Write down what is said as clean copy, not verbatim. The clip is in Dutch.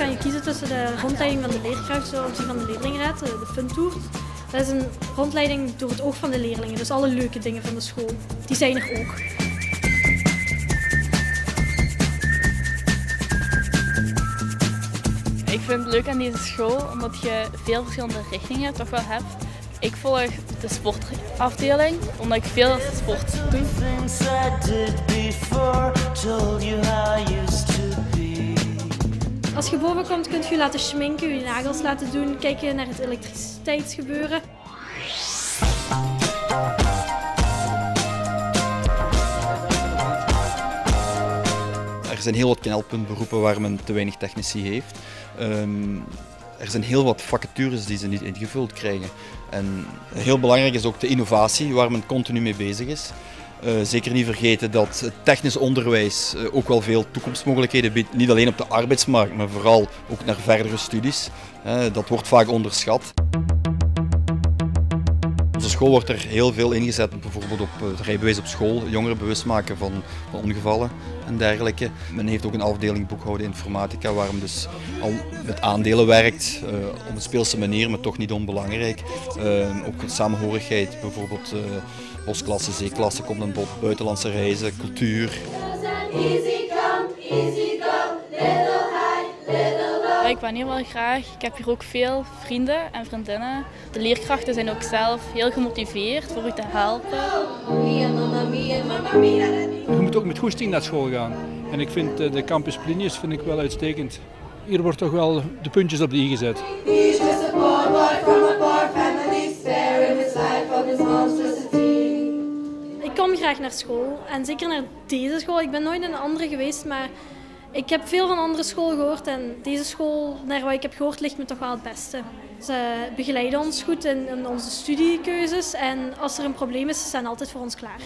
kan je kiezen tussen de rondleiding van de leerkracht of die van de leerlingenraad, de funtour. Dat is een rondleiding door het oog van de leerlingen, dus alle leuke dingen van de school, die zijn er ook. Ik vind het leuk aan deze school omdat je veel verschillende richtingen toch wel hebt. Ik volg de sportafdeling omdat ik veel sport doe. Als je boven komt, kunt je je laten schminken, je nagels laten doen, kijken naar het elektriciteitsgebeuren. Er zijn heel wat knelpuntberoepen waar men te weinig technici heeft. Er zijn heel wat vacatures die ze niet ingevuld krijgen. En heel belangrijk is ook de innovatie waar men continu mee bezig is. Zeker niet vergeten dat het technisch onderwijs ook wel veel toekomstmogelijkheden biedt. Niet alleen op de arbeidsmarkt, maar vooral ook naar verdere studies. Dat wordt vaak onderschat. Op de school wordt er heel veel ingezet, bijvoorbeeld op het rijbewijs op school, jongeren bewust maken van ongevallen en dergelijke. Men heeft ook een afdeling boekhouden informatica waar men dus al met aandelen werkt, op een speelse manier, maar toch niet onbelangrijk. Ook samenhorigheid, bijvoorbeeld bosklasse, zeeklasse komt aan bod, buitenlandse reizen, cultuur. Ik woon hier wel graag. Ik heb hier ook veel vrienden en vriendinnen. De leerkrachten zijn ook zelf heel gemotiveerd voor u te helpen. Je moet ook met goesting naar school gaan. En ik vind de Campus Plinius vind ik wel uitstekend. Hier wordt toch wel de puntjes op de i gezet. Ik kom graag naar school en zeker naar deze school. Ik ben nooit in een andere geweest, maar ik heb veel van andere scholen gehoord en deze school, naar wat ik heb gehoord, ligt me toch wel het beste. Ze begeleiden ons goed in onze studiekeuzes en als er een probleem is, ze staan altijd voor ons klaar.